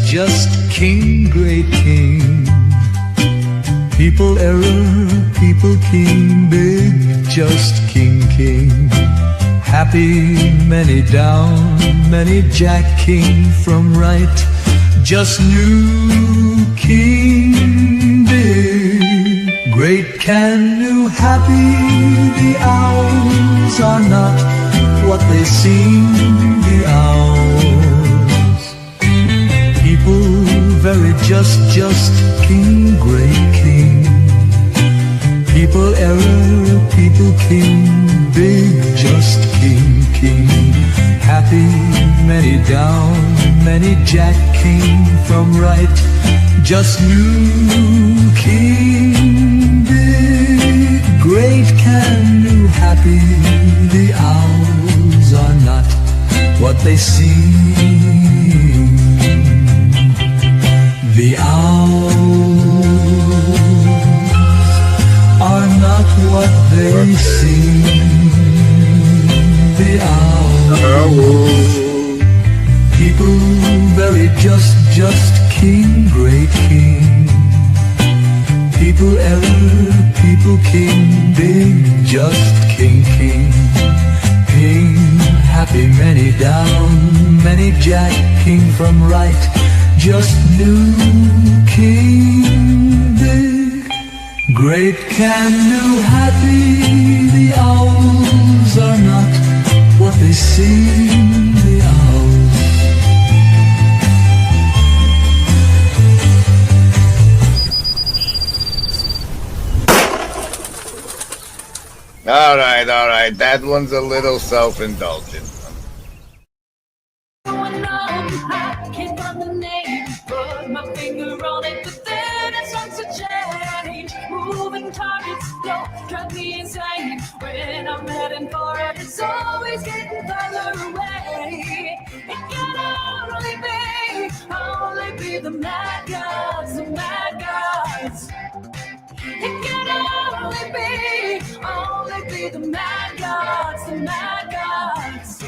just king, great king. People error, people king, big, just king, king. Happy, many down, many jack, king from right. Just new king, big, great, can, new, happy. The owls are not what they seem, the owls. People very just king, great king. People error, people king, big, just king, king. Happy, many down, many jack, king from right. Just new king, big, great, can, new, happy. The owls are not what they seem. The owls are not what they seem. The owls. People very just king, great king. People error, people king, big, just king, king. King, happy, many down, many jack, king from right. Just new king, big, great, can, new, happy. The owls are not what they seem, the owls. All right. That one's a little self-indulgent. I can't find the name, put my finger on it, but then it starts to change. Moving targets don't drive me insane. When I'm heading for it, it's always getting further away. It can only be the mad gods, the mad gods. It can only be the mad gods, the mad gods.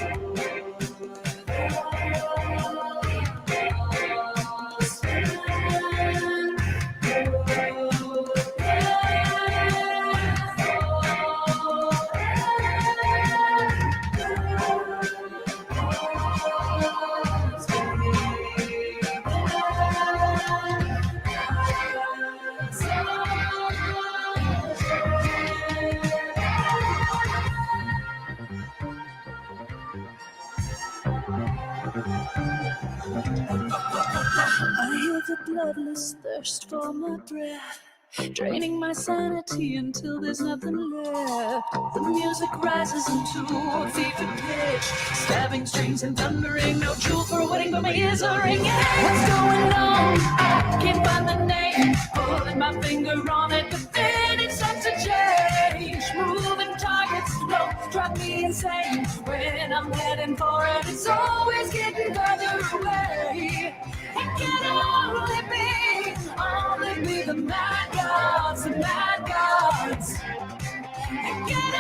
I hear the bloodless thirst for my breath, draining my sanity until there's nothing left. The music rises into a fever pitch, stabbing strings and thundering. No jewel for a wedding, but my ears are ringing. What's going on? I can't find the name. Pulling my finger on it, but then it starts to change. Moving targets don't drive me insane. When I'm heading for it, it's always getting further away. It can only be the mad gods, the mad gods. It can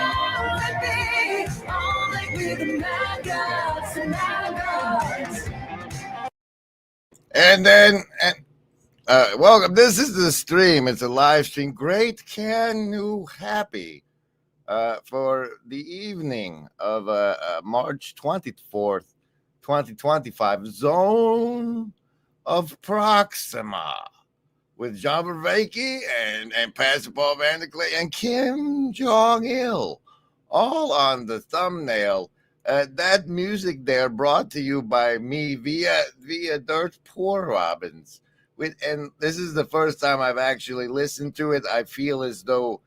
only be the mad gods, the mad gods. And then, welcome. This is the stream. It's a live stream. Great, can, new, happy for the evening of March 24th, 2025. Zone of Proxima with John Vervaeke and Pastor Paul Vanderklay and Kim Jong-il, all on the thumbnail. That music there brought to you by me via Dirt Poor Robbins. And this is the first time I've actually listened to it. I feel as though,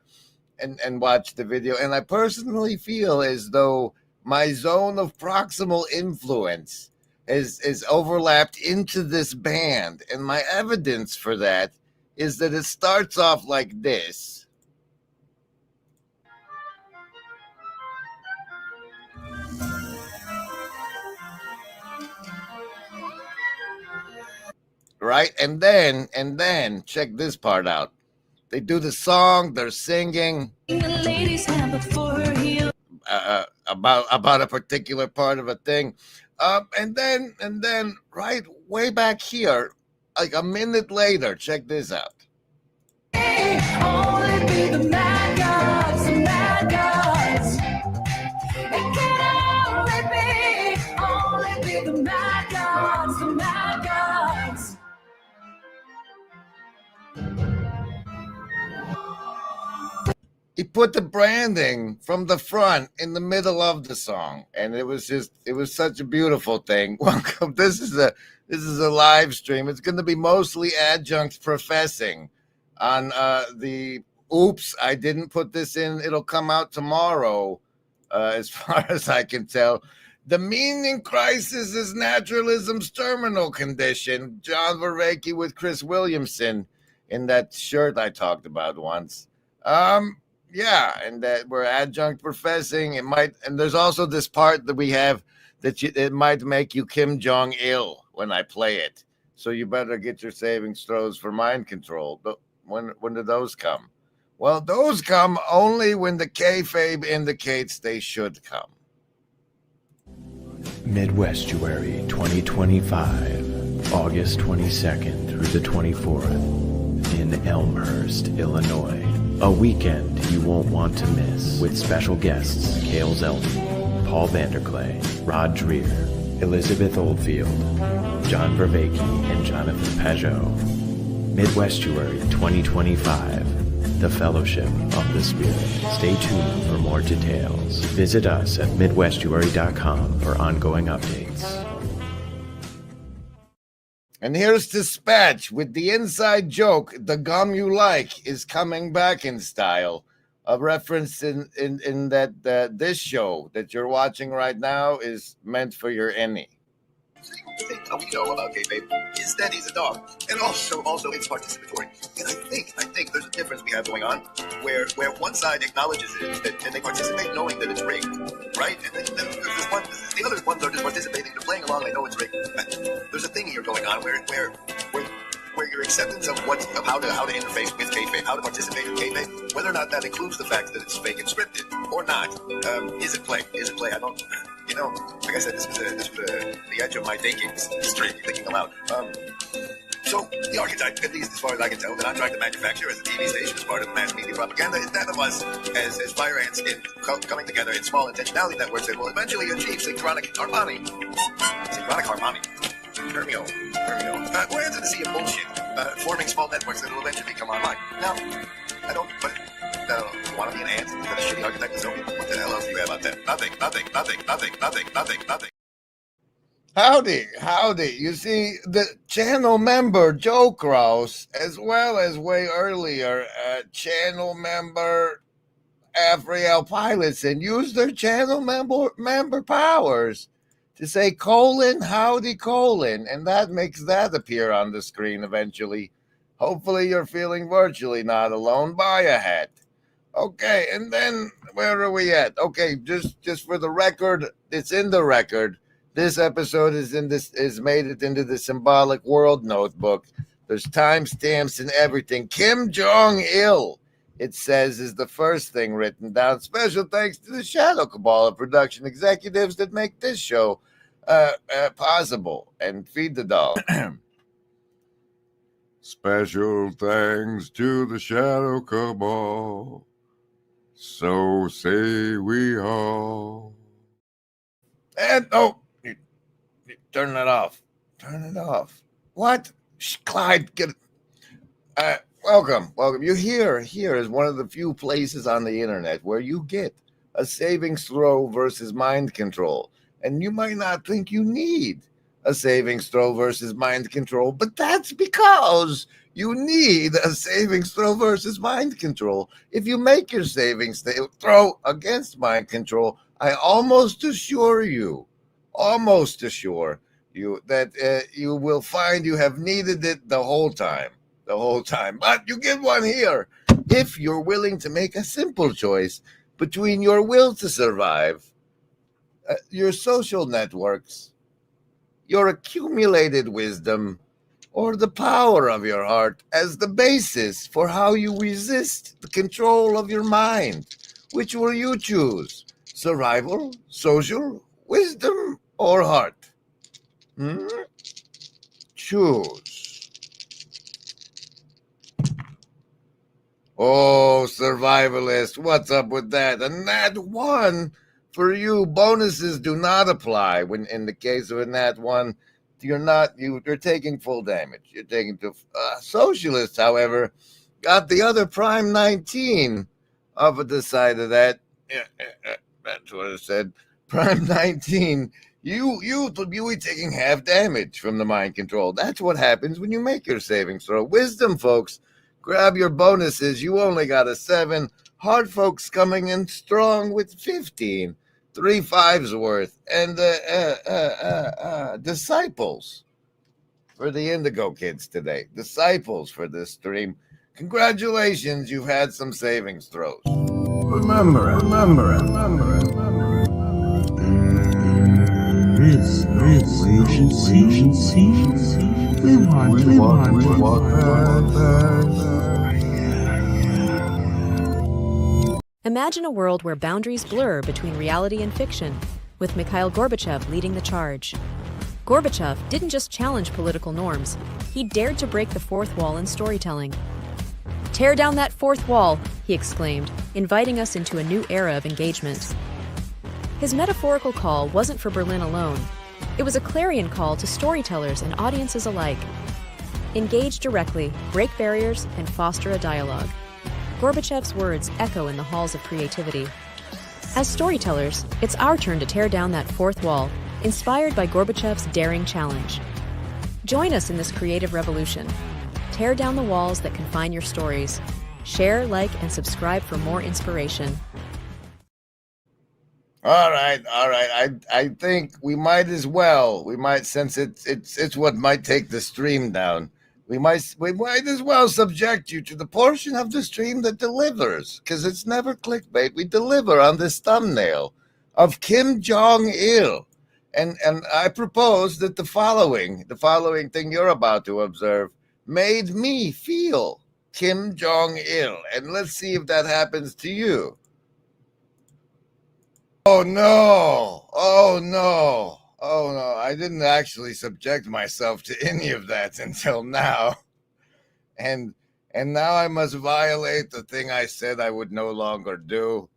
and watched the video, and I personally feel as though my zone of proximal influence is overlapped into this band. And my evidence for that is that it starts off like this. Right? And then check this part out. They do the song, they're singing. The ladies have before her heel. A about a particular part of a thing. And then right way back here, like a minute later, check this out. Only be the mad gods, the mad gods. It can only be the mad gods, the mad gods. He put the branding from the front in the middle of the song, and it was such a beautiful thing. Welcome. This is a live stream. It's going to be mostly adjunct professing on the oops, I didn't put this in. It'll come out tomorrow, as far as I can tell. The meaning crisis is naturalism's terminal condition. John Vervaeke with Chris Williamson in that shirt I talked about once. Yeah, and that we're adjunct professing. It might, and there's also this part that we have that it might make you Kim Jong-il when I play it. So you better get your savings throws for mind control. But when do those come? Well, those come only when the kayfabe indicates they should come. Midwestuary 2025, August 22nd through the 24th in Elmhurst, Illinois. A weekend you won't want to miss with special guests Cale Zeldin, Paul Vanderklay, Rod Dreer, Elizabeth Oldfield, John Vervaeke, and Jonathan Pajot. Midwestuary 2025, the Fellowship of the Spirit. Stay tuned for more details. Visit us at midwestuary.com for ongoing updates. And here's Dispatch with the inside joke, the gum you like is coming back in style. A reference in that this show that you're watching right now is meant for your any. We know about kayfabe is that he's a dog, and also it's participatory. And I think there's a difference we have going on, where one side acknowledges it and they participate knowing that it's rigged, right? And then there's this one, the other ones are just participating, they're playing along, they know it's rigged. There's a thing here going on where your acceptance of how to interface with kayfabe, how to participate in kayfabe, whether or not that includes the fact that it's fake and scripted or not, is it play? I don't. Like I said, this was the edge of my thinking aloud. So the archetype, at least as far as I can tell, that I'm trying to manufacture as a TV station, as part of mass media propaganda, is that of us as fire ants coming together in small intentionality networks that will eventually achieve synchronic harmony. Termio. We're into the sea of bullshit, forming small networks that will eventually come online. Now, I don't want to be an ant. Is that a shitty archetype to tell me? What the hell else do you have out there? Nothing. Howdy. You see, the channel member Joe Krause, as well as way earlier, channel member Afriel Pilotson, used their channel member powers to say howdy, and that makes that appear on the screen eventually. Hopefully you're feeling virtually not alone. Buy a hat. Okay, and then where are we at? Okay, just for the record, it's in the record. This episode is made it into the symbolic world notebook. There's timestamps and everything. Kim Jong-il, it says, is the first thing written down. Special thanks to the Shadow Cabal of production executives that make this show possible. And feed the dog. Special thanks to the Shadow Cabal. So say we all. And turn it off. What? Clyde, get it. Welcome. You're here. Here is one of the few places on the internet where you get a savings throw versus mind control. And you might not think you need a savings throw versus mind control, but that's because you need a savings throw versus mind control. If you make your savings throw against mind control, I almost assure you that you will find you have needed it the whole time. But you get one here if you're willing to make a simple choice between your will to survive, your social networks, your accumulated wisdom, or the power of your heart as the basis for how you resist the control of your mind. Which will you choose? Survival, social, wisdom, or heart? Choose. Oh, survivalist, what's up with that? A nat 1 for you. Bonuses do not apply when, in the case of a nat 1, you're taking full damage. You're taking to socialists, however, got the other prime 19 of the side of that. That's what it said. Prime 19. You be taking half damage from the mind control. That's what happens when you make your savings throw. Wisdom, folks, grab your bonuses. You only got a 7. Hard folks coming in strong with 15. 3 5s worth. And disciples for the Indigo kids today. Disciples for this stream. Congratulations, you've had some savings throws. Remember it. Imagine a world where boundaries blur between reality and fiction, with Mikhail Gorbachev leading the charge. Gorbachev didn't just challenge political norms, he dared to break the fourth wall in storytelling. "Tear down that fourth wall," he exclaimed, inviting us into a new era of engagement. His metaphorical call wasn't for Berlin alone. It was a clarion call to storytellers and audiences alike. Engage directly, break barriers, and foster a dialogue. Gorbachev's words echo in the halls of creativity. As storytellers, it's our turn to tear down that fourth wall, inspired by Gorbachev's daring challenge. Join us in this creative revolution. Tear down the walls that confine your stories. Share, like, and subscribe for more inspiration. All right. I think we might as well. Since it's what might take the stream down. We might as well subject you to the portion of the stream that delivers, because it's never clickbait. We deliver on this thumbnail of Kim Jong-il. And I propose that the following thing you're about to observe made me feel Kim Jong-il. And let's see if that happens to you. Oh no. I didn't actually subject myself to any of that until now. And now I must violate the thing I said I would no longer do.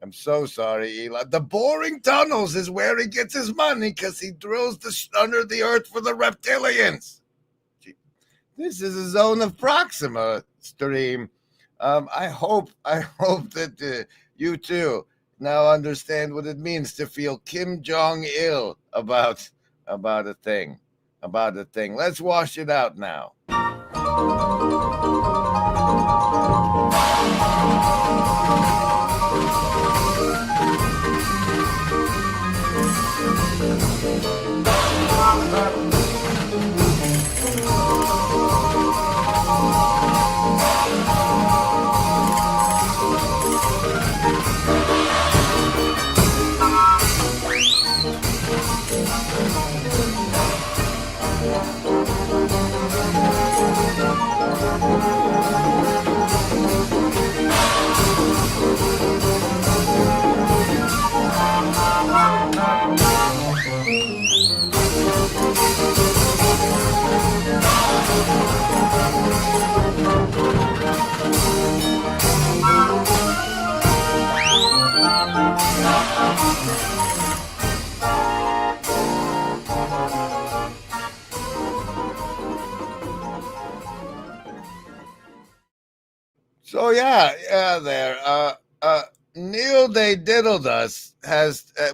I'm so sorry, Eli. The boring tunnels is where he gets his money because he drills under the earth for the reptilians. This is a Zone of Proxima stream. I hope that you too now understand what it means to feel Kim Jong-il about a thing. Let's wash it out now. So there. Neil They Diddled Us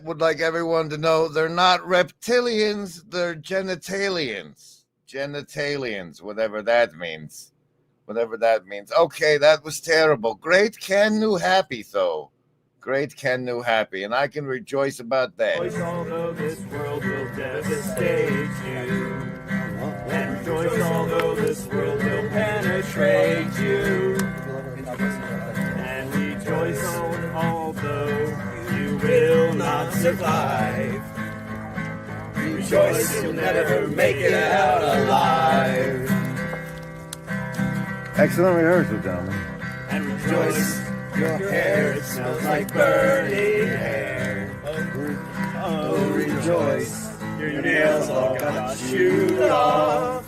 would like everyone to know they're not reptilians, they're genitalians. Genitalians, whatever that means. Okay, that was terrible. Great Ken New Happy, though. Great Ken New Happy, and I can rejoice about that. Although this world will devastate you, and rejoice although this world will penetrate you, and rejoice although you will not survive. Rejoice you'll never make it out alive. Excellent rehearsal, gentlemen. And rejoice your hair, it smells like burning hair. Oh, rejoice, your nails all got chewed off.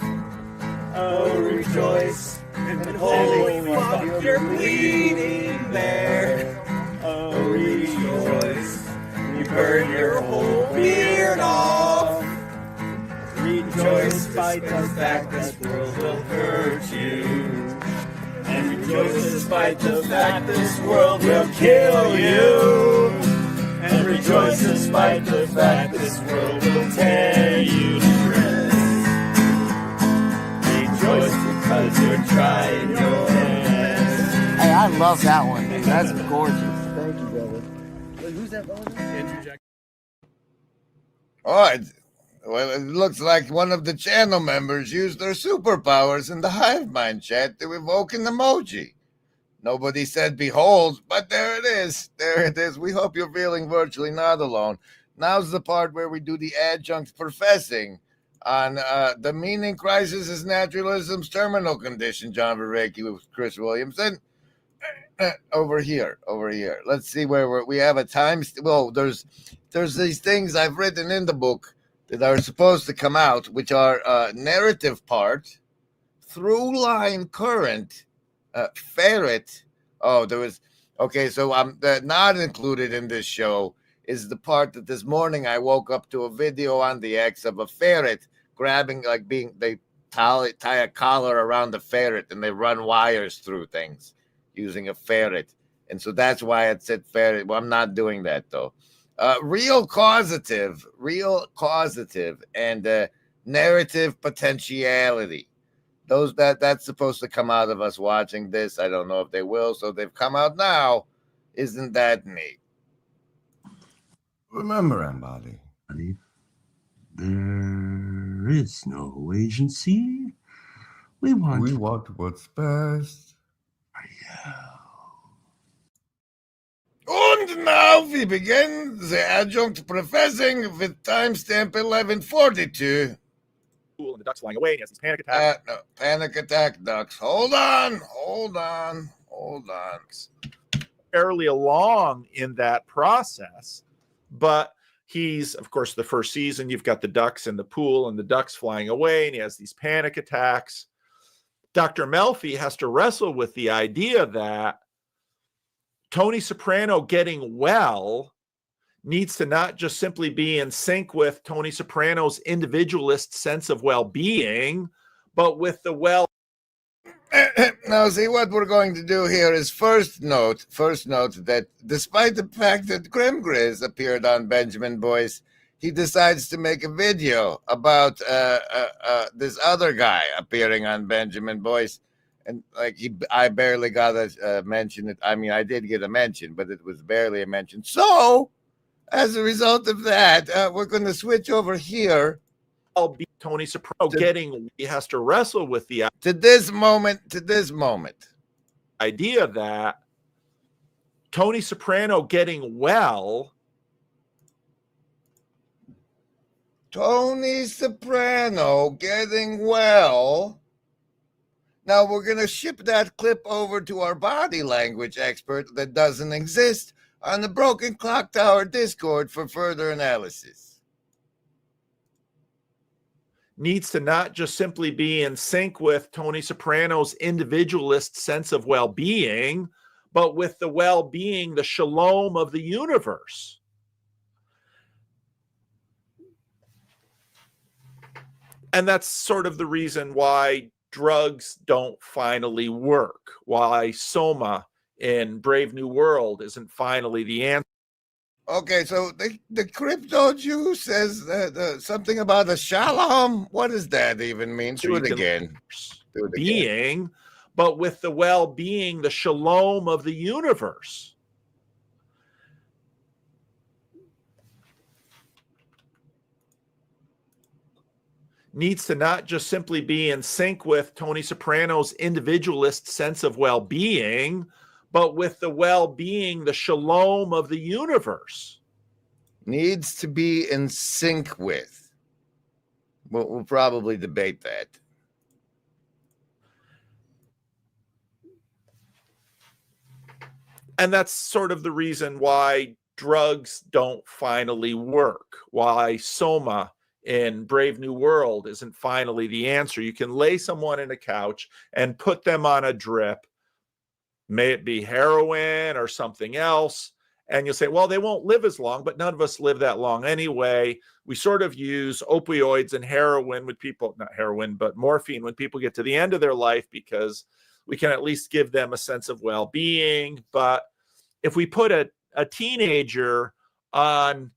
Oh, rejoice, and holy fuck, you're bleeding there. Oh, rejoice, you burned your whole beard off. Rejoice despite the fact this world will hurt you. And rejoice despite the fact this world will kill you. And rejoice despite the fact this world will tear you to shreds. Rejoice because you're trying your best. Hey, I love that one. That's gorgeous. Thank you, brother. Wait, who's that brother? Andrew Jack. Oh, well, it looks like one of the channel members used their superpowers in the Hive Mind chat to evoke an emoji. Nobody said behold, but there it is. There it is. We hope you're feeling virtually not alone. Now's the part where we do the adjunct professing on the meaning crisis is naturalism's terminal condition, John Verrecki with Chris Williamson. Over here. Let's see where we have a time. Well, there's these things I've written in the book that are supposed to come out, which are narrative part, through line current, ferret. Oh, there was. Okay, so I'm not included in this show is the part that this morning I woke up to a video on the X of a ferret grabbing, they tie a collar around the ferret and they run wires through things using a ferret. And so that's why it said ferret. Well, I'm not doing that though. Real causative and narrative potentiality. That's supposed to come out of us watching this. I don't know if they will, so they've come out now. Isn't that neat? Remember, Embody, there is no agency. We want what's best. And now we begin the adjunct professing with timestamp 1142. And the duck's flying away, and he has these panic attacks. No, panic attack ducks. Hold on. Fairly along in that process, but he's, of course, the first season, you've got the ducks in the pool and the ducks flying away, and he has these panic attacks. Dr. Melfi has to wrestle with the idea that Tony Soprano getting well needs to not just simply be in sync with Tony Soprano's individualist sense of well-being, but with the Now, see, what we're going to do here is first note that despite the fact that Grim Grizz appeared on Benjamin Boyce, he decides to make a video about this other guy appearing on Benjamin Boyce. And I barely got a mention. I mean, I did get a mention, but it was barely a mention. So, as a result of that, we're going to switch over here. I'll be Tony Soprano he has to wrestle with the to this moment idea that Tony Soprano getting well. Tony Soprano getting well. Now we're going to ship that clip over to our body language expert that doesn't exist on the Broken Clock Tower Discord for further analysis. Needs to not just simply be in sync with Tony Soprano's individualist sense of well-being, but with the well-being, the shalom of the universe. And that's sort of the reason why drugs don't finally work, why Soma in Brave New World isn't finally the answer. Okay, so the crypto Jew says something about a shalom. What does that even mean? Do it again. Being, but with the well-being, the shalom of the universe. Needs to not just simply be in sync with Tony Soprano's individualist sense of well-being, but with the well-being, the shalom of the universe. Needs to be in sync with. We'll probably debate that. And that's sort of the reason why drugs don't finally work, why Soma in Brave New World isn't finally the answer. You can lay someone in a couch and put them on a drip, may it be heroin or something else, and you'll say, well, they won't live as long, but none of us live that long anyway. We sort of use opioids and heroin with people, not heroin, but morphine when people get to the end of their life, because we can at least give them a sense of well-being. But if we put a teenager on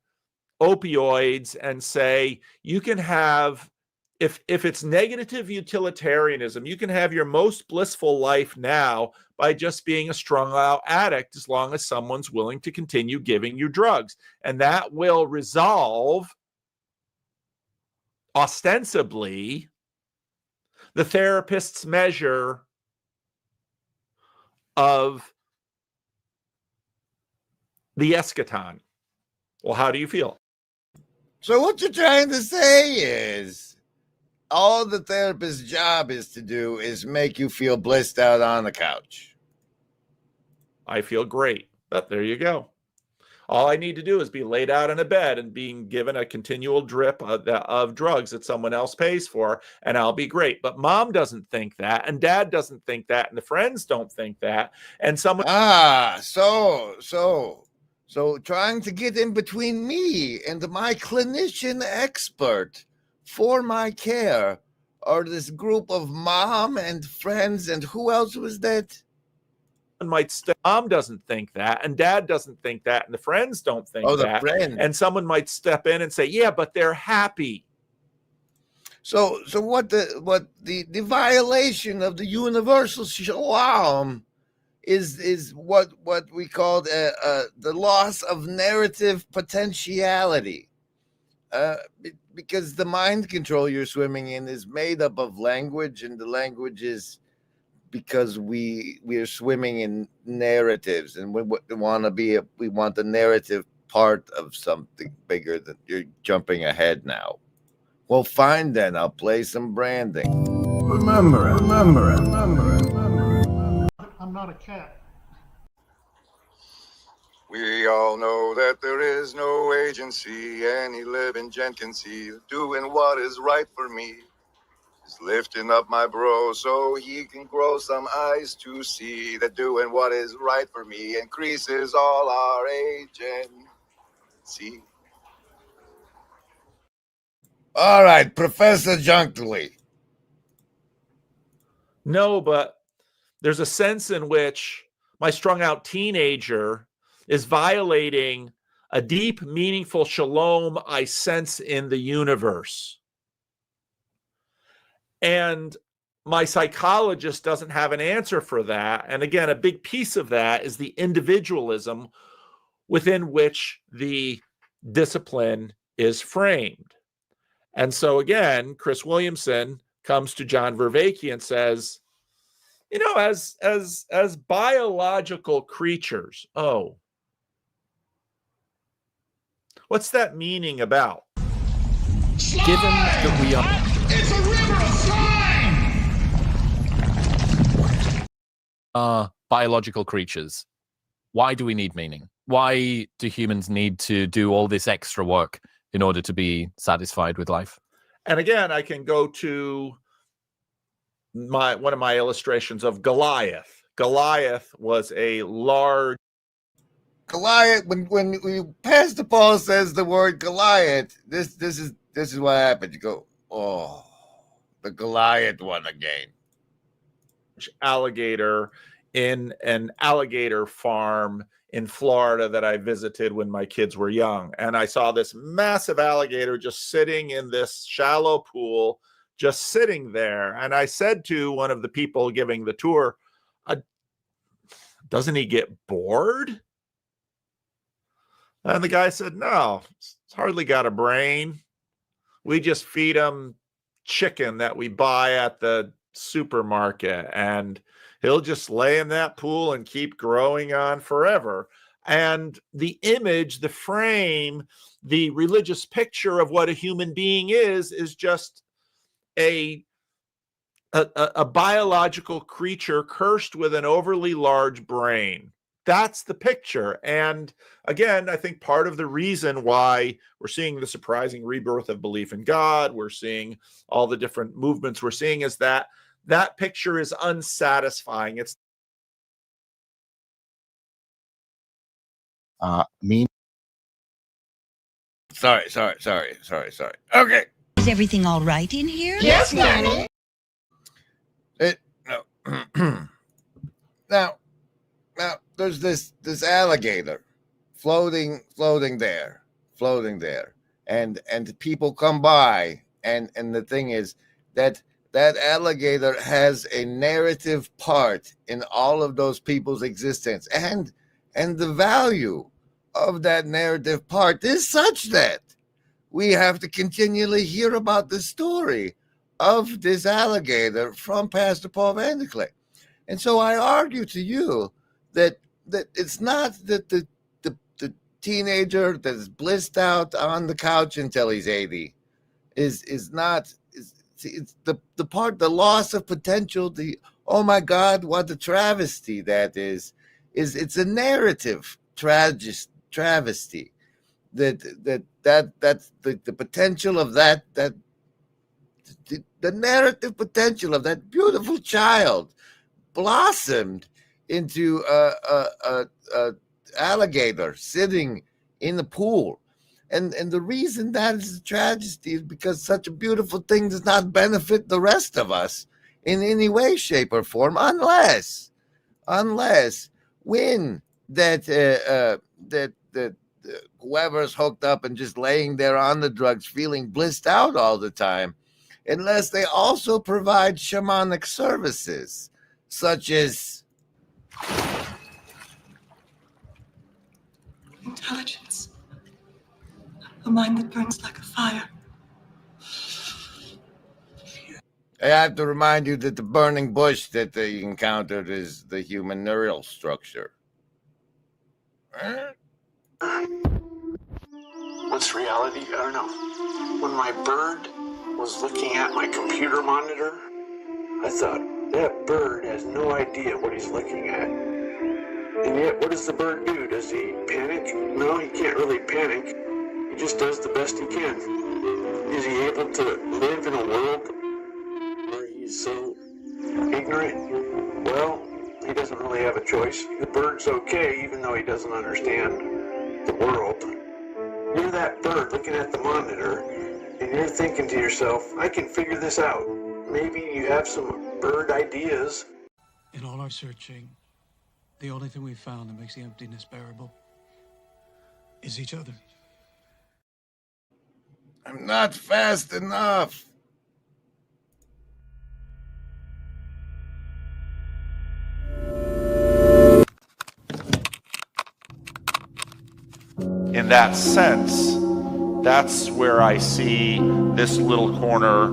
opioids and say, you can have, if it's negative utilitarianism, you can have your most blissful life now by just being a strung out addict, as long as someone's willing to continue giving you drugs. And that will resolve, ostensibly, the therapist's measure of the eschaton. Well, how do you feel? So what you're trying to say is all the therapist's job is to do is make you feel blissed out on the couch. I feel great, but there you go. All I need to do is be laid out in a bed and being given a continual drip of drugs that someone else pays for, and I'll be great. But mom doesn't think that, and dad doesn't think that, and the friends don't think that, and someone... So trying to get in between me and my clinician expert for my care are this group of mom and friends, and who else was that? Mom doesn't think that, and dad doesn't think that, and the friends don't think that. Friend. And someone might step in and say, yeah, but they're happy. So what the violation of the universal shalom is what we call the loss of narrative potentiality, because the mind control you're swimming in is made up of language, and the language is because we are swimming in narratives, and we want the narrative part of something bigger. Than you're jumping ahead now. Well, fine then. I'll play some branding. Remember it. I'm not a cat. We all know that there is no agency any living gent can see. Doing what is right for me is lifting up my bro so he can grow some eyes to see that doing what is right for me increases all our agency. All right, Professor Junkley. No, but there's a sense in which my strung out teenager is violating a deep, meaningful shalom I sense in the universe. And my psychologist doesn't have an answer for that. And again, a big piece of that is the individualism within which the discipline is framed. And so again, Chris Williamson comes to John Vervaeke and says, you know, as biological creatures, what's that meaning about? Given that we are... It's a river of slime! Biological creatures, why do we need meaning? Why do humans need to do all this extra work in order to be satisfied with life? And again, I can go to one of my illustrations of Goliath. Goliath was a large... Goliath, when Pastor Paul says the word Goliath, this is what happens. You go, oh, the Goliath one again. Alligator in an alligator farm in Florida that I visited when my kids were young. And I saw this massive alligator just sitting in this shallow pool, just sitting there. And I said to one of the people giving the tour, doesn't he get bored? And the guy said, no, it's hardly got a brain. We just feed him chicken that we buy at the supermarket, and he'll just lay in that pool and keep growing on forever. And the image, the frame, the religious picture of what a human being is just a biological creature cursed with an overly large brain. That's the picture. And again, I think part of the reason why we're seeing the surprising rebirth of belief in God, we're seeing all the different movements we're seeing, is that that picture is unsatisfying. It's Sorry. Okay. Is everything all right in here? Yes, Danny. Now, there's this alligator floating there, and people come by, and the thing is that alligator has a narrative part in all of those people's existence, and the value of that narrative part is such that we have to continually hear about the story of this alligator from Pastor Paul Vanderklay. And so I argue to you that it's not that the teenager that's blissed out on the couch until he's 80 is not, it's the part, the loss of potential, the, oh my God, what a travesty that is it's a narrative travesty that's the potential of that the narrative potential of that beautiful child blossomed into a alligator sitting in the pool, and the reason that is a tragedy is because such a beautiful thing does not benefit the rest of us in any way, shape, or form, unless when that whoever's hooked up and just laying there on the drugs, feeling blissed out all the time, unless they also provide shamanic services, such as Intelligence. A mind that burns like a fire. I have to remind you that the burning bush that they encountered is the human neural structure. What's reality? I don't know. When my bird was looking at my computer monitor, I thought, that bird has no idea what he's looking at. And yet, what does the bird do? Does he panic? No, he can't really panic. He just does the best he can. Is he able to live in a world where he's so ignorant? Well, he doesn't really have a choice. The bird's okay, even though he doesn't understand the world. You're that bird looking at the monitor, and you're thinking to yourself, I can figure this out. Maybe you have some bird ideas. In all our searching, the only thing we've found that makes the emptiness bearable is each other. I'm not fast enough. in that sense, that's where I see this little corner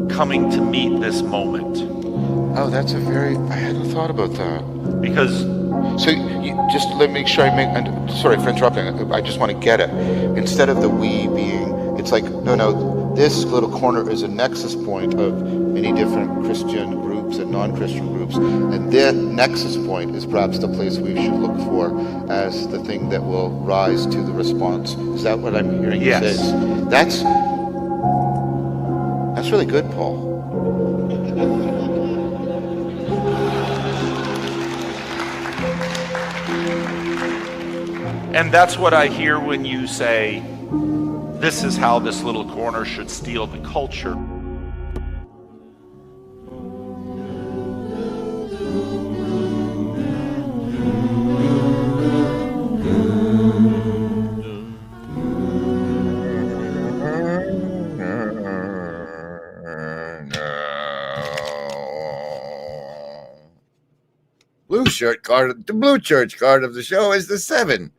coming to meet this moment. Oh, that's a very, I hadn't thought about that. Because... So, just let me make sure I make, sorry for interrupting, I just want to get it. Instead of the we being, it's like, no, this little corner is a nexus point of many different Christian groups and non-Christian groups. And that nexus point is perhaps the place we should look for as the thing that will rise to the response. Is that what I'm hearing you say? That's really good, Paul. And that's what I hear when you say, this is how this little corner should steal the culture. The blue church card of the show is the 7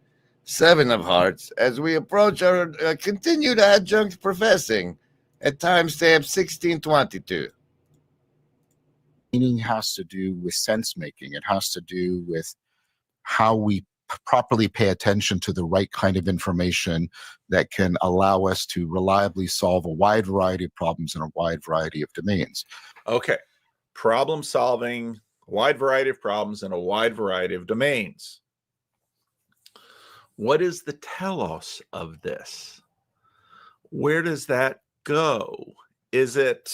of hearts, as we approach our continued adjunct professing at timestamp 1622. Meaning has to do with sense making. It has to do with how we properly pay attention to the right kind of information that can allow us to reliably solve a wide variety of problems in a wide variety of domains. Okay. Problem solving, A wide variety of problems in a wide variety of domains. What is the telos of this? Where does that go? Is it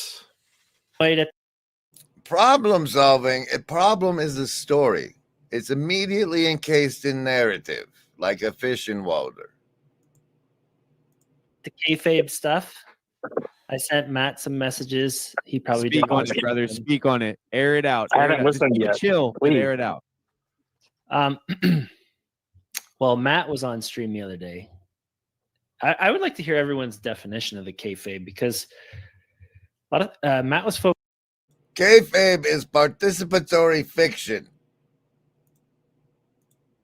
problem solving? A problem is a story. It's immediately encased in narrative, like a fish in water. The kayfabe stuff. I sent Matt some messages. He probably Speak didn't on listen it, brother. to them. Speak on it. Air it out. I Air it haven't out. Just listened keep it yet. chill, but Please. air it out. Well, Matt was on stream the other day. I would like to hear everyone's definition of the kayfabe, because a lot of, Matt was focused. Kayfabe is participatory fiction.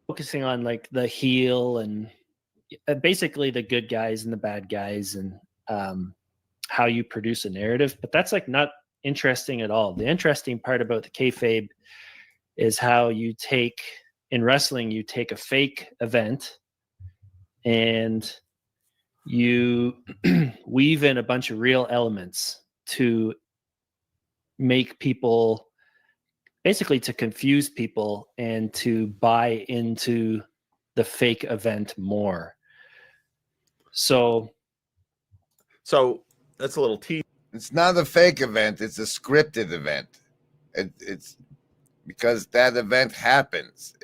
Focusing on like the heel and basically the good guys and the bad guys, and how you produce a narrative. But that's like not interesting at all. The interesting part about the kayfabe is how you take, in wrestling, you take a fake event and you weave in a bunch of real elements to make people, basically to confuse people and to buy into the fake event more. So that's a little tease. It's not a fake event. It's a scripted event. It's because that event happens.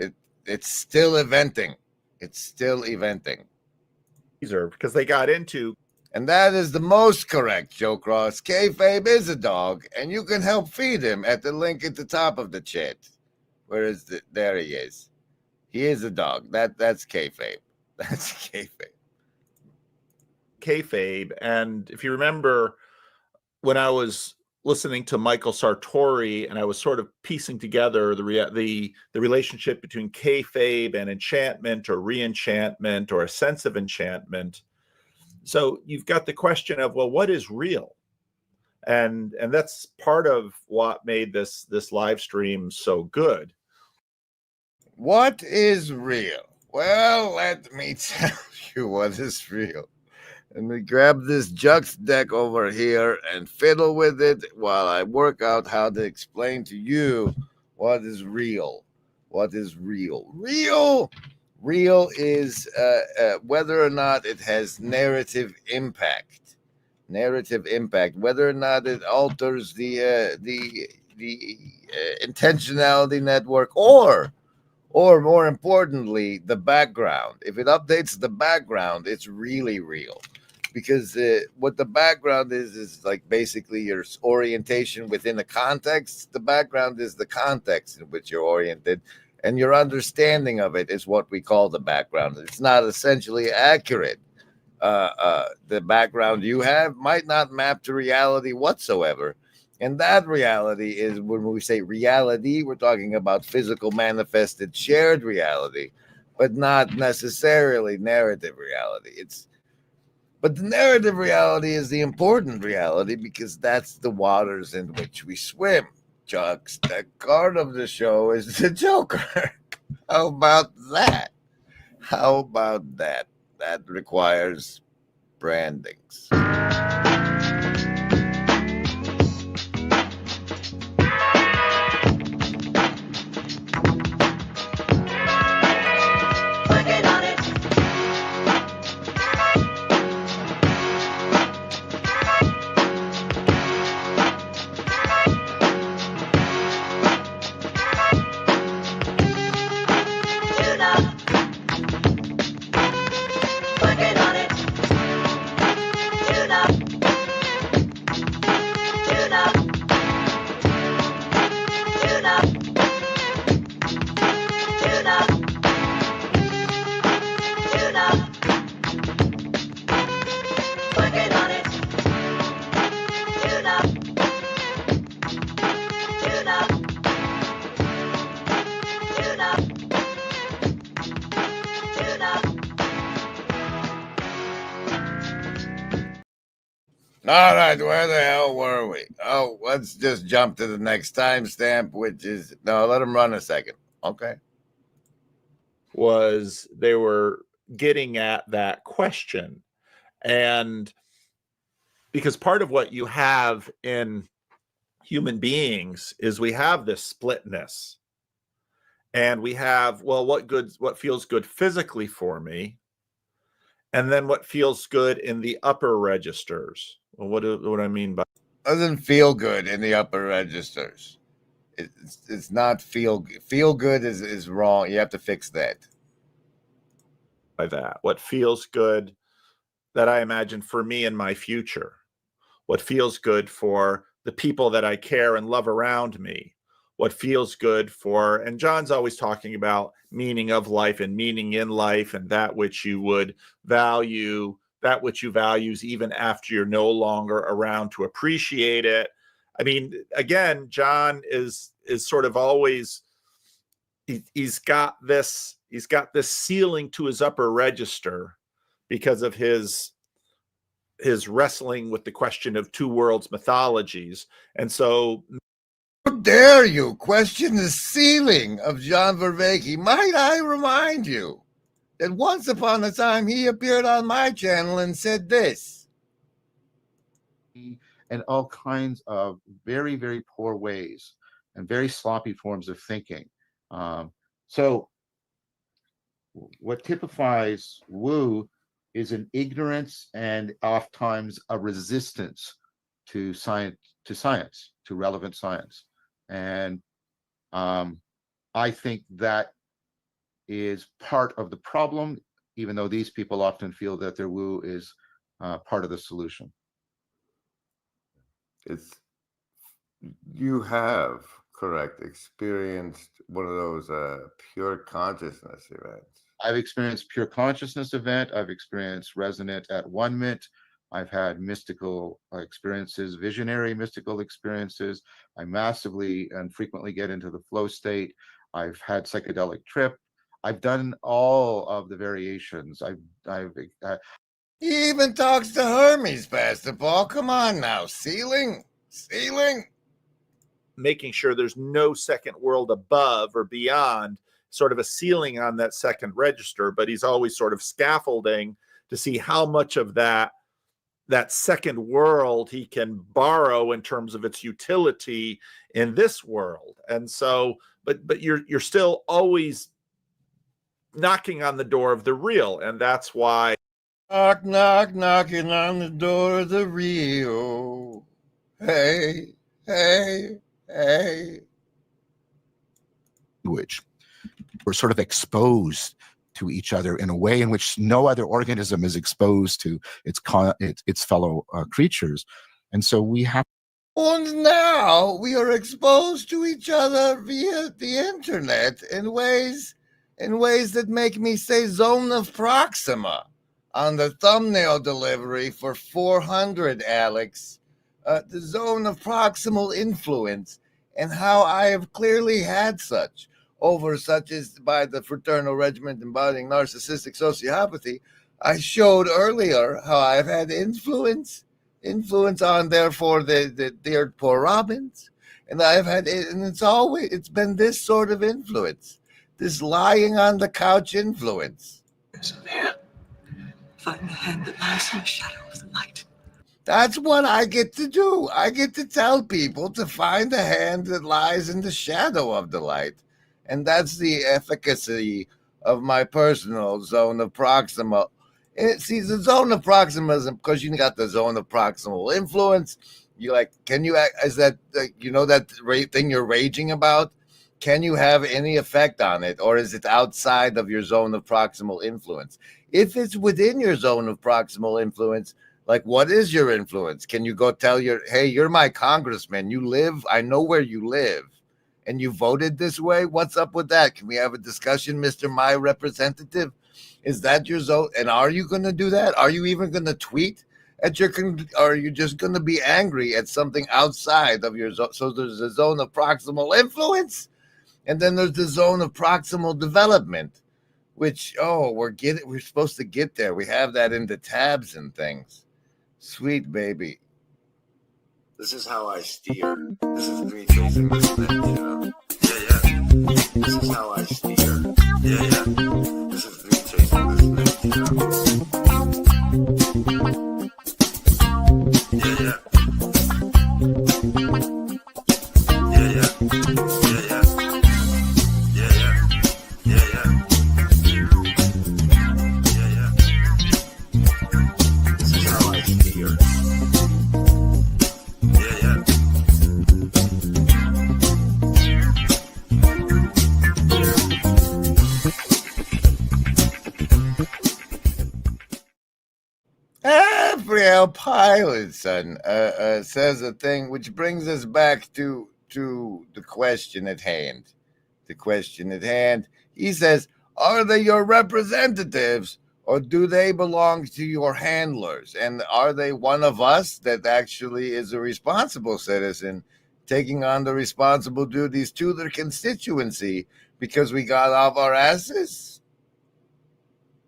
It's still eventing. It's still eventing. Because they got into. And that is the most correct, Joe Cross. Kayfabe is a dog, and you can help feed him at the link at the top of the chat. Where is the? There he is. He is a dog. That's kayfabe. That's kayfabe. Kayfabe. And if you remember, when I was listening to Michael Sartori, and I was sort of piecing together the relationship between kayfabe and enchantment or re-enchantment or a sense of enchantment. So you've got the question of, well, what is real? And that's part of what made this live stream so good. What is real? Well, let me tell you what is real. Let me grab this Jux deck over here and fiddle with it while I work out how to explain to you what is real. What is real? Real is whether or not it has narrative impact. Narrative impact. Whether or not it alters the intentionality network, or more importantly, the background. If it updates the background, it's really real. Because what the background is like basically your orientation within a context. The background is the context in which you're oriented, and your understanding of it is what we call the background. It's not essentially accurate. The background you have might not map to reality whatsoever. And that reality is, when we say reality, we're talking about physical, manifested, shared reality, but not necessarily narrative reality. But the narrative reality is the important reality, because that's the waters in which we swim. Chucks, the card of the show is the Joker. How about that? How about that? That requires brandings. All right, where the hell were we? Oh, let's just jump to the next timestamp, which is, no, let him run a second. Okay. Was they were getting at that question. And because part of what you have in human beings is we have this splitness, and we have, well, what feels good physically for me, and then what feels good in the upper registers. Well, what do I mean by doesn't feel good in the upper registers? It's not feel good is wrong. You have to fix that. by that? What feels good that I imagine for me in my future? What feels good for the people that I care and love around me? What feels good for, and John's always talking about meaning of life and meaning in life, and that which you would value, that which you values even after you're no longer around to appreciate it. I mean, again, John is sort of always, he's got this ceiling to his upper register because of his wrestling with the question of two worlds mythologies. And so, how dare you question the ceiling of John Vervaeke? Might I remind you that once upon a time he appeared on my channel and said this. And all kinds of very, very poor ways and very sloppy forms of thinking. So what typifies woo is an ignorance and oftentimes a resistance to science, to relevant science. And I think that is part of the problem, even though these people often feel that their woo is part of the solution. You have, correct, experienced one of those pure consciousness events. I've experienced pure consciousness event. I've experienced resonant at one minute. I've had mystical experiences, visionary mystical experiences. I massively and frequently get into the flow state. I've had psychedelic trip. I've done all of the variations. He even talks to Hermes, Pastor Paul. Come on now, ceiling. Making sure there's no second world above or beyond, sort of a ceiling on that second register, but he's always sort of scaffolding to see how much of that second world he can borrow in terms of its utility in this world. And so, but you're still always knocking on the door of the real, and that's why knock, knock, knocking on the door of the real. Hey, hey, hey. Language. We're sort of exposed to each other in a way in which no other organism is exposed to its fellow creatures. And so we have. And now we are exposed to each other via the internet in ways that make me say zone of proxima on the thumbnail delivery for 400, Alex. The zone of proximal influence, and how I have clearly had such as by the fraternal regiment embodying narcissistic sociopathy. I showed earlier how I've had influence on, therefore, the dear poor Robins, and it's been this sort of influence, this lying on the couch influence. Here, find the hand that lies in the shadow of the light. That's what I get to do. I get to tell people to find the hand that lies in the shadow of the light. And that's the efficacy of my personal zone of proximal. See, the zone of proximism, because you got the zone of proximal influence. You is that, that thing you're raging about? Can you have any effect on it? Or is it outside of your zone of proximal influence? If it's within your zone of proximal influence, like, what is your influence? Can you go tell hey, you're my congressman. I know where you live, and you voted this way? What's up with that? Can we have a discussion, Mr. My Representative? Is that your zone? And are you going to do that? Are you even going to tweet at or are you just going to be angry at something outside of your zone? So there's a zone of proximal influence, and then there's the zone of proximal development, which, we're supposed to get there. We have that in the tabs and things. Sweet baby. This is how I steer. This is three tracing this net, Yeah. This is how I steer. Yeah. This is three tracing this net, Yeah. Pilotson says a thing which brings us back to the question at hand. The question at hand. He says, are they your representatives or do they belong to your handlers? And are they one of us that actually is a responsible citizen taking on the responsible duties to their constituency because we got off our asses?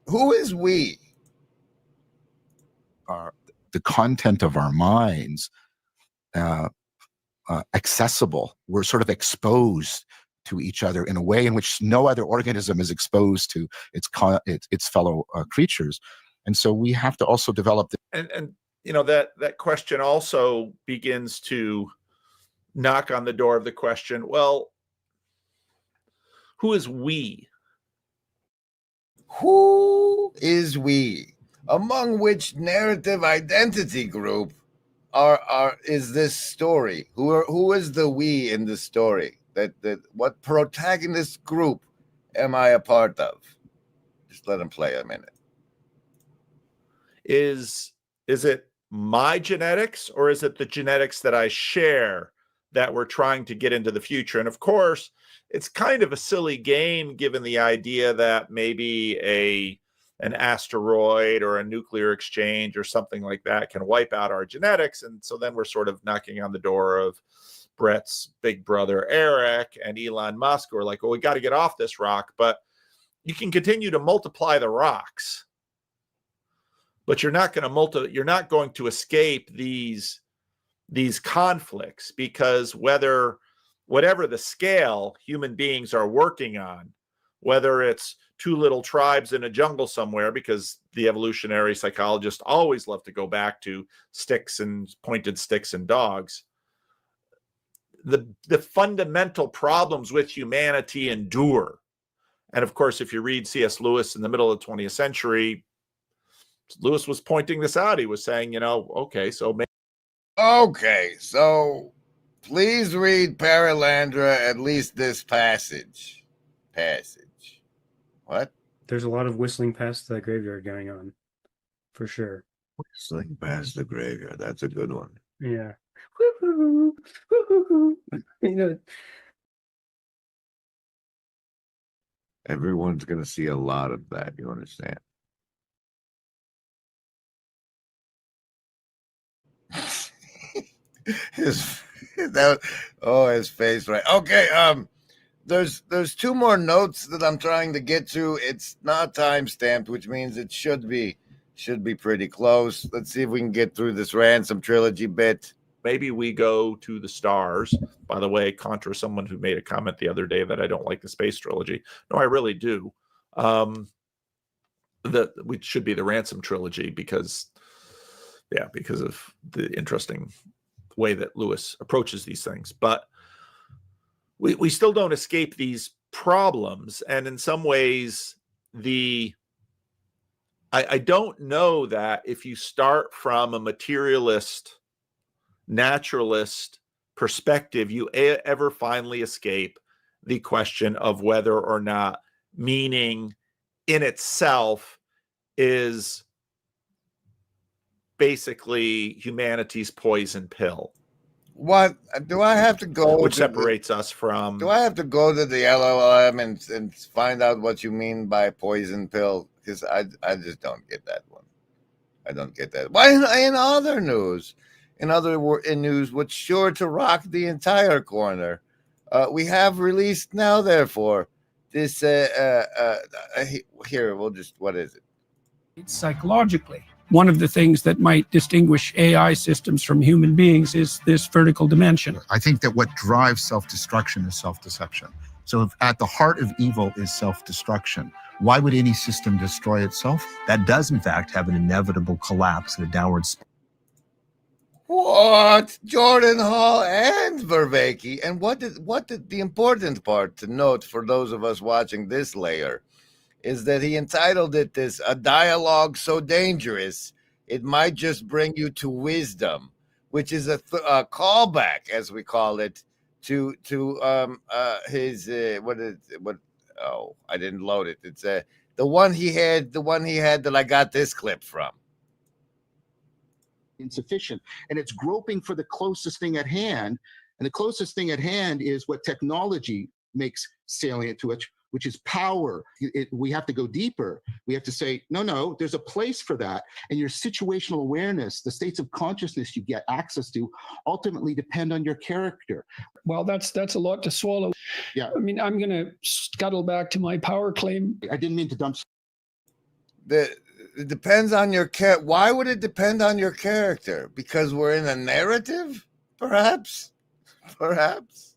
Who is we? The content of our minds accessible. We're sort of exposed to each other in a way in which no other organism is exposed to its fellow creatures, and so we have to also develop. And you know that question also begins to knock on the door of the question. Well, who is we? Who is we? Among which narrative identity group is this story? Who is the we in the story? That what protagonist group am I a part of? Just let him play a minute. Is it my genetics or is it the genetics that I share that we're trying to get into the future? And of course, it's kind of a silly game given the idea that maybe an asteroid or a nuclear exchange or something like that can wipe out our genetics. And so then we're sort of knocking on the door of Brett's big brother, Eric, and Elon Musk, who are like, well, we got to get off this rock, but you can continue to multiply the rocks, but you're not going to escape these conflicts, because whatever the scale human beings are working on, whether it's two little tribes in a jungle somewhere, because the evolutionary psychologists always love to go back to sticks and pointed sticks and dogs, the fundamental problems with humanity endure. And of course, if you read C.S. Lewis in the middle of the 20th century, Lewis was pointing this out. He was saying, okay, so please read Paralandra, at least this passage. What? There's a lot of whistling past the graveyard going on, for sure. Whistling past the graveyard. That's a good one. Yeah. Woo-hoo, woo-hoo-hoo. Everyone's going to see a lot of that. You understand? his face, right? Okay, there's two more notes that I'm trying to get to. It's not time stamped, which means it should be pretty close. Let's see if we can get through this Ransom trilogy bit. Maybe we go to the stars. By the way, contra someone who made a comment the other day that I don't like the space trilogy. No, I really do. That we should be the Ransom trilogy because of the interesting way that Lewis approaches these things. But we still don't escape these problems. And in some ways, I don't know that if you start from a materialist, naturalist perspective, you ever finally escape the question of whether or not meaning in itself is basically humanity's poison pill. What do I have to go? Which separates us from? Do I have to go to the LLM and find out what you mean by poison pill? Because I just don't get that one. I don't get that. Why in other news? In news, what's sure to rock the entire corner? We have released now, therefore, this. Here, what is it? Psychologically, one of the things that might distinguish AI systems from human beings is this vertical dimension. I think that what drives self-destruction is self-deception. So if at the heart of evil is self-destruction, why would any system destroy itself? That does, in fact, have an inevitable collapse and a downward spiral. What? Jordan Hall and Vervaeke. And what did the important part to note for those of us watching this layer is that he entitled it this, a dialogue so dangerous it might just bring you to wisdom, which is a callback, as we call it, to his I didn't load it. It's the one he had that I got this clip from. insufficient, and it's groping for the closest thing at hand. And the closest thing at hand is what technology makes salient to it, which is power. We have to go deeper. We have to say, no, there's a place for that. And your situational awareness, the states of consciousness you get access to, ultimately depend on your character. Well, that's a lot to swallow. Yeah. I mean, I'm going to scuttle back to my power claim. I didn't mean to dump. It depends on your character. Why would it depend on your character? Because we're in a narrative, perhaps. Perhaps.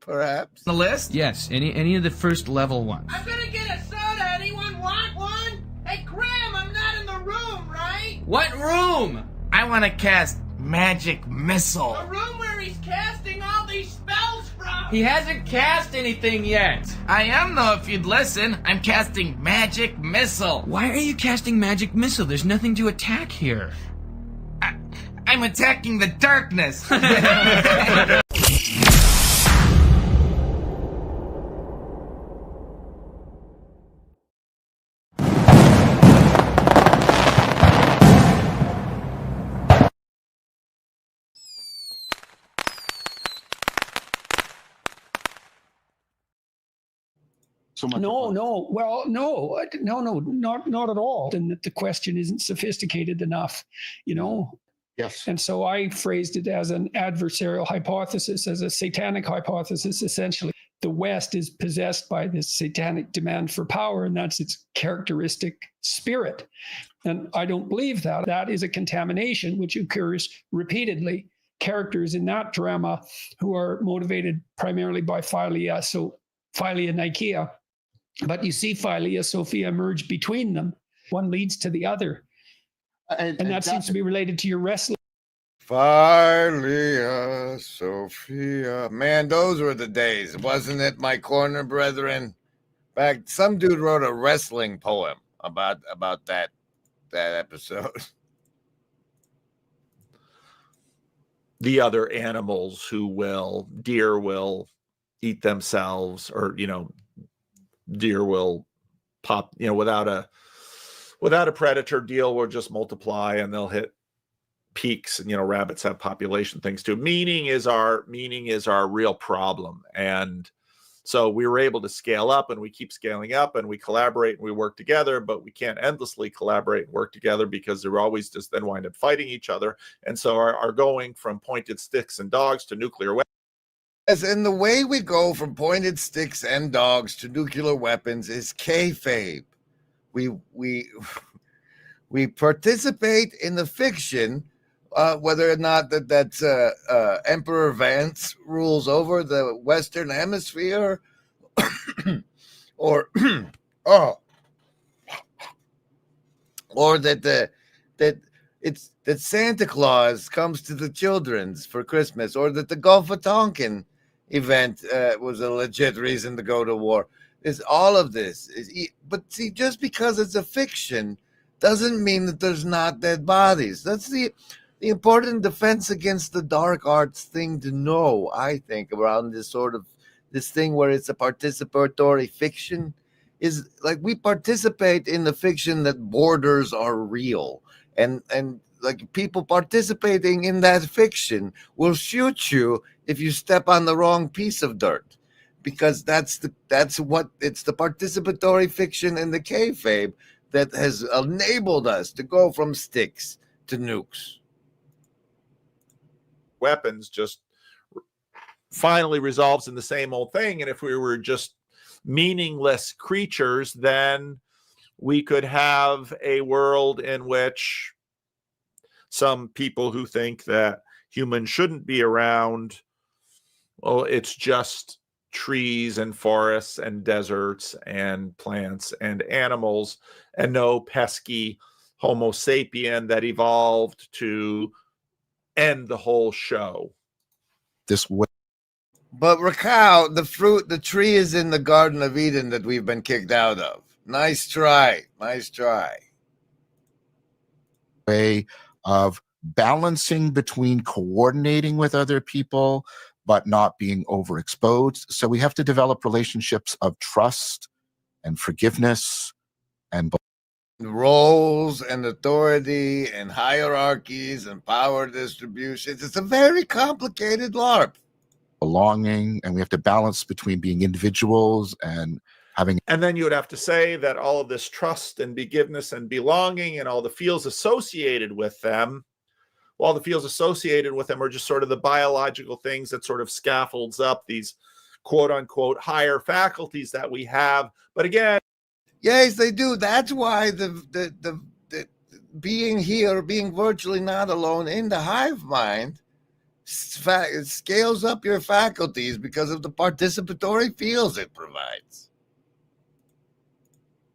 The list? Yes, any of the first level ones. I'm gonna get a soda. Anyone want one? Hey, Graham, I'm not in the room, right? What room? I want to cast Magic Missile. The room where he's casting all these spells from. He hasn't cast anything yet. I am, though, if you'd listen. I'm casting Magic Missile. Why are you casting Magic Missile? There's nothing to attack here. I'm attacking the darkness. No. Well, no, not at all. And that the question isn't sophisticated enough, Yes. And so I phrased it as an adversarial hypothesis, as a satanic hypothesis. Essentially, the West is possessed by this satanic demand for power, and that's its characteristic spirit. And I don't believe that. That is a contamination which occurs repeatedly. Characters in that drama who are motivated primarily by Philia, so Philia Nikeia. But you see Philia, Sophia emerge between them. One leads to the other. And that seems to be related to your wrestling. Philia, Sophia. Man, those were the days, wasn't it, my corner brethren? Back, some dude wrote a wrestling poem about that episode. The other animals deer will eat themselves, or deer will pop, without a predator, deer will just multiply and they'll hit peaks. And rabbits have population things too. Meaning is our real problem. And so we were able to scale up, and we keep scaling up, and we collaborate and we work together, but we can't endlessly collaborate and work together because they're always just then wind up fighting each other. And so our going from pointed sticks and dogs to nuclear weapons. Yes, and the way we go from pointed sticks and dogs to nuclear weapons is kayfabe. We participate in the fiction, whether or not that's Emperor Vance rules over the Western Hemisphere, or that Santa Claus comes to the children's for Christmas, or that the Gulf of Tonkin event was a legit reason to go to war. Is all of this but see, just because it's a fiction doesn't mean that there's not dead bodies. That's the important defense against the dark arts thing to know, I think, around this thing where it's a participatory fiction, is like we participate in the fiction that borders are real, and like people participating in that fiction will shoot you if you step on the wrong piece of dirt, because it's the participatory fiction in the kayfabe that has enabled us to go from sticks to nukes. Weapons just finally resolves in the same old thing. And if we were just meaningless creatures, then we could have a world in which some people who think that humans shouldn't be around, well, it's just trees and forests and deserts and plants and animals, and no pesky Homo sapien that evolved to end the whole show. This way. But Rascal, the tree is in the Garden of Eden that we've been kicked out of. Nice try. Way of balancing between coordinating with other people but not being overexposed. So we have to develop relationships of trust and forgiveness and roles and authority and hierarchies and power distributions. It's a very complicated LARP. Belonging, and we have to balance between being individuals and having. And then you would have to say that all of this trust and forgiveness and belonging and all the feels associated with them, well, the feels associated with them are just sort of the biological things that sort of scaffolds up these quote unquote higher faculties that we have. But again, yes, they do. That's why the being here, being virtually not alone in the hive mind, it scales up your faculties because of the participatory feels it provides.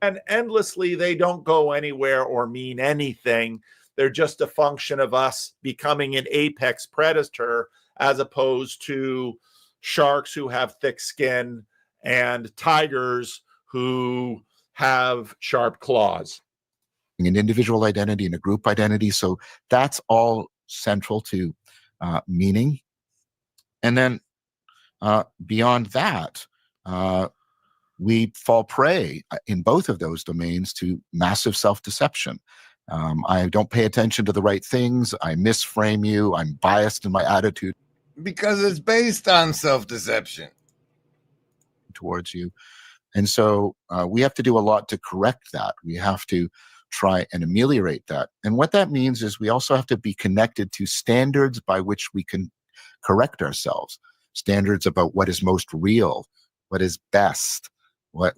And endlessly, they don't go anywhere or mean anything. They're just a function of us becoming an apex predator as opposed to sharks who have thick skin and tigers who have sharp claws. An individual identity and a group identity. So that's all central to meaning. And then beyond that, we fall prey in both of those domains to massive self-deception. I don't pay attention to the right things. I misframe you. I'm biased in my attitude. Because it's based on self-deception towards you. And so we have to do a lot to correct that. We have to try and ameliorate that. And what that means is we also have to be connected to standards by which we can correct ourselves. Standards about what is most real, what is best, what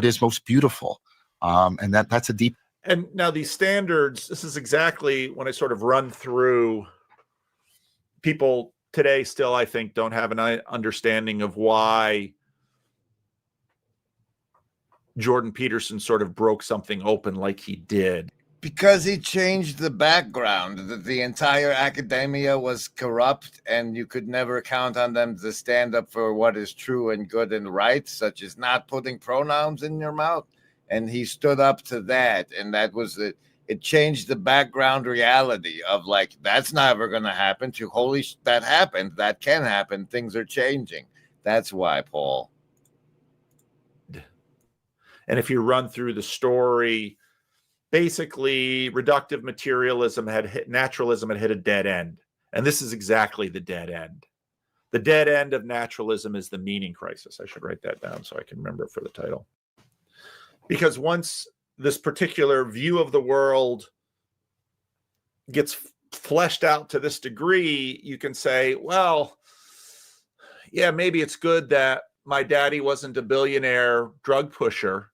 is most beautiful. And that's a deep. And now these standards, this is exactly when I sort of run through, people today still, I think, don't have an understanding of why Jordan Peterson sort of broke something open like he did. Because he changed the background, that the entire academia was corrupt and you could never count on them to stand up for what is true and good and right, such as not putting pronouns in your mouth. And he stood up to that. And that was it. It changed the background reality of like, that's never going to happen, to holy, that happened, that can happen. Things are changing. That's why, Paul. And if you run through the story, basically reductive materialism naturalism had hit a dead end. And this is exactly the dead end. The dead end of naturalism is the meaning crisis. I should write that down so I can remember it for the title. Because once this particular view of the world gets fleshed out to this degree, you can say, well, yeah, maybe it's good that my daddy wasn't a billionaire drug pusher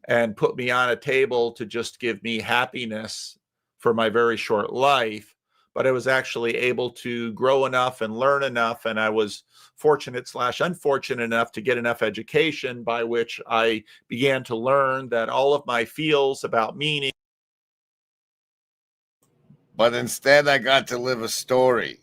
and put me on a table to just give me happiness for my very short life, but I was actually able to grow enough and learn enough, and I was fortunate/unfortunate enough to get enough education by which I began to learn that all of my feels about meaning. But instead, I got to live a story.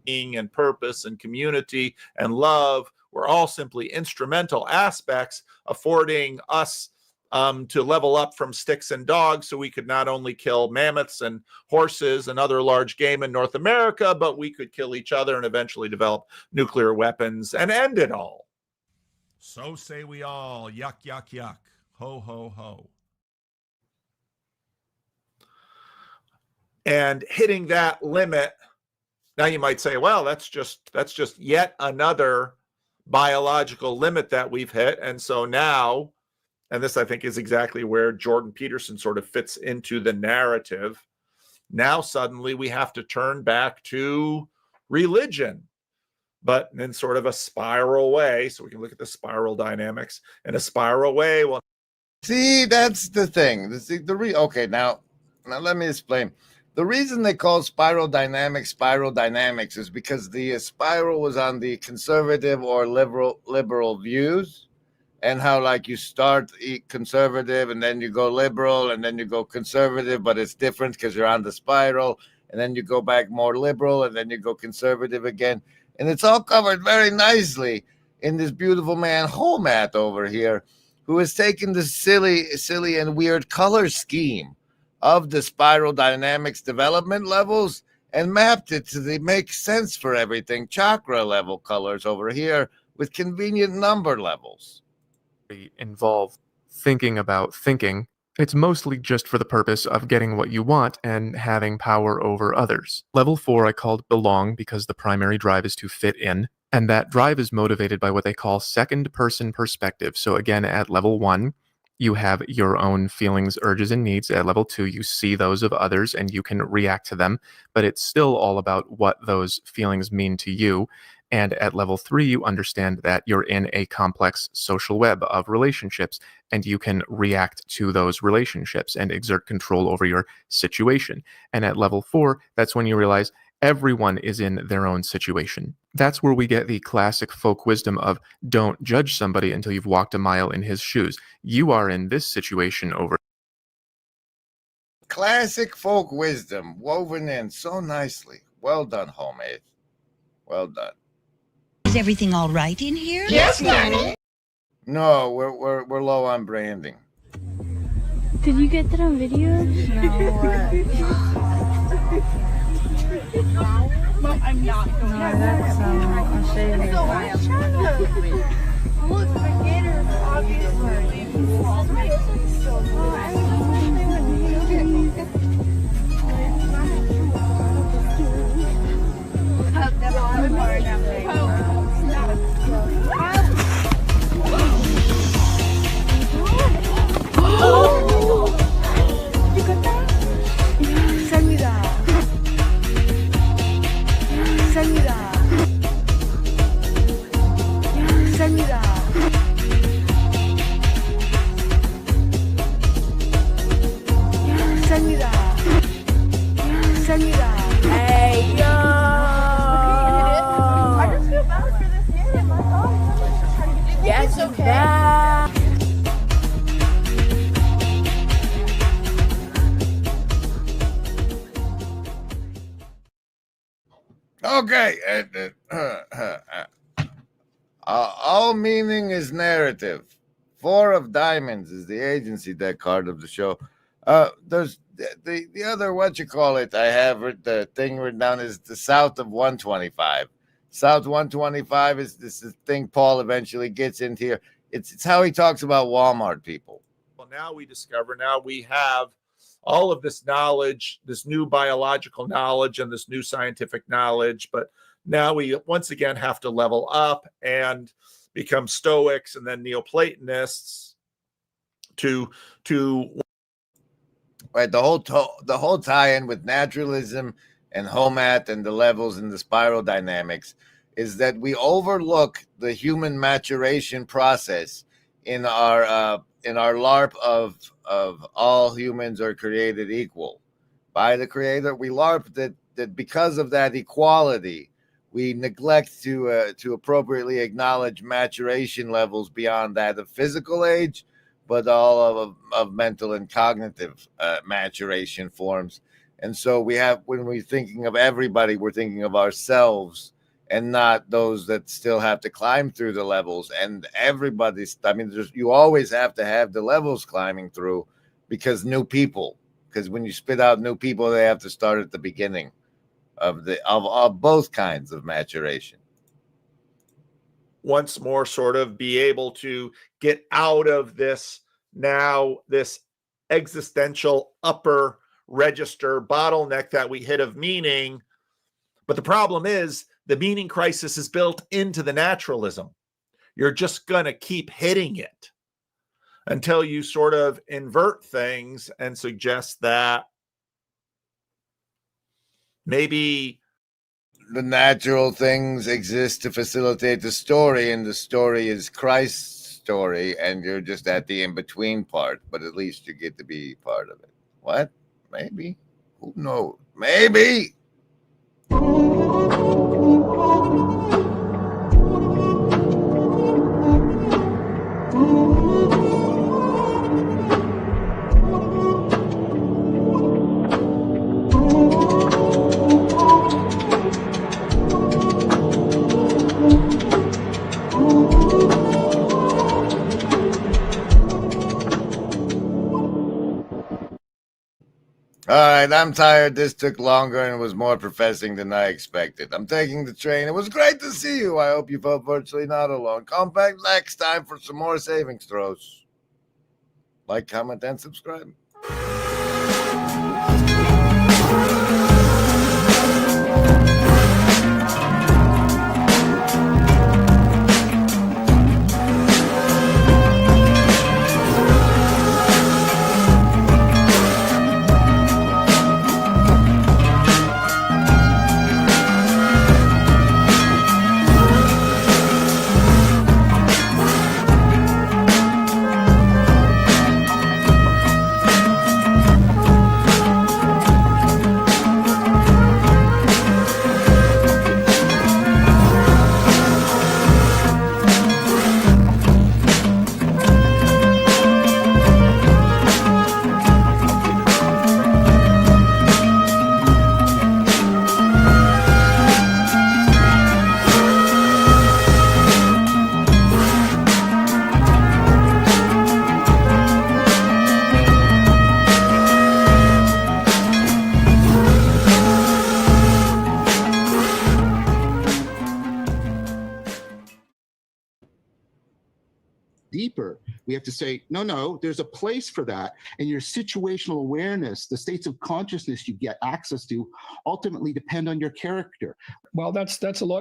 And purpose and community and love were all simply instrumental aspects affording us to level up from sticks and dogs so we could not only kill mammoths and horses and other large game in North America, but we could kill each other and eventually develop nuclear weapons and end it all. So say we all, yuck, yuck, yuck, ho, ho, ho. And hitting that limit, now you might say, well, that's just yet another biological limit that we've hit. And so now, and this I think is exactly where Jordan Peterson sort of fits into the narrative. Now suddenly we have to turn back to religion, but in sort of a spiral way. So we can look at the spiral dynamics in a spiral way. Well, see, that's the thing. Okay, now let me explain. The reason they call spiral dynamics is because the spiral was on the conservative or liberal views, and how like you start conservative and then you go liberal and then you go conservative, but it's different because you're on the spiral, and then you go back more liberal and then you go conservative again. And it's all covered very nicely in this beautiful man Homat over here, who has taken the silly and weird color scheme of the spiral dynamics development levels and mapped it to the make sense for everything chakra level colors over here with convenient number levels. involve thinking about thinking. It's mostly just for the purpose of getting what you want and having power over others. Level 4 I called belong because the primary drive is to fit in, and that drive is motivated by what they call second person perspective. So again, at level 1, you have your own feelings, urges, and needs. At level 2, you see those of others and you can react to them, but it's still all about what those feelings mean to you. And at level 3, you understand that you're in a complex social web of relationships and you can react to those relationships and exert control over your situation. And at level 4, that's when you realize everyone is in their own situation. That's where we get the classic folk wisdom of don't judge somebody until you've walked a mile in his shoes. You are in this situation over. Classic folk wisdom woven in so nicely. Well done, homemade. Well done. Is everything all right in here? Yes, Nanny. No, we're low on branding. Did you get that on video? Mom, I'm not going to. I'll show you later. Look, the gator is obviously. Hey, yo! I just feel bad for this kid. My God, just trying to get yes, okay. Okay. All meaning is narrative. 4 of diamonds is the agency deck card of the show. There's the other, what you call it, I have the thing written down is the South of 125. South 125 is this thing Paul eventually gets into here. It's how he talks about Walmart people. Well, now we discover, now we have all of this knowledge, this new biological knowledge and this new scientific knowledge, but now we once again have to level up and become Stoics and then Neoplatonists to right, the whole tie-in with naturalism and Homat and the levels and the spiral dynamics is that we overlook the human maturation process in our LARP of all humans are created equal by the creator. We LARP that because of that equality, we neglect to appropriately acknowledge maturation levels beyond that of physical age, but all of mental and cognitive maturation forms. And so we have, when we're thinking of everybody, we're thinking of ourselves and not those that still have to climb through the levels. And everybody's, I mean, you always have to have the levels climbing through because when you spit out new people, they have to start at the beginning of both kinds of maturation. Once more sort of be able to get out of this existential upper register bottleneck that we hit of meaning. But the problem is the meaning crisis is built into the naturalism. You're just going to keep hitting it until you sort of invert things and suggest that maybe the natural things exist to facilitate the story, and the story is Christ's story, and you're just at the in-between part, but at least you get to be part of it. What? Maybe. Who knows? Maybe. right, I'm tired. This took longer and was more professing than I expected. I'm taking the train. It was great to see you. I hope you felt virtually not alone. Come back next time for some more savings throws. Like, comment, and subscribe. Deeper. We have to say, no, there's a place for that. And your situational awareness, the states of consciousness you get access to, ultimately depend on your character. Well, that's a lot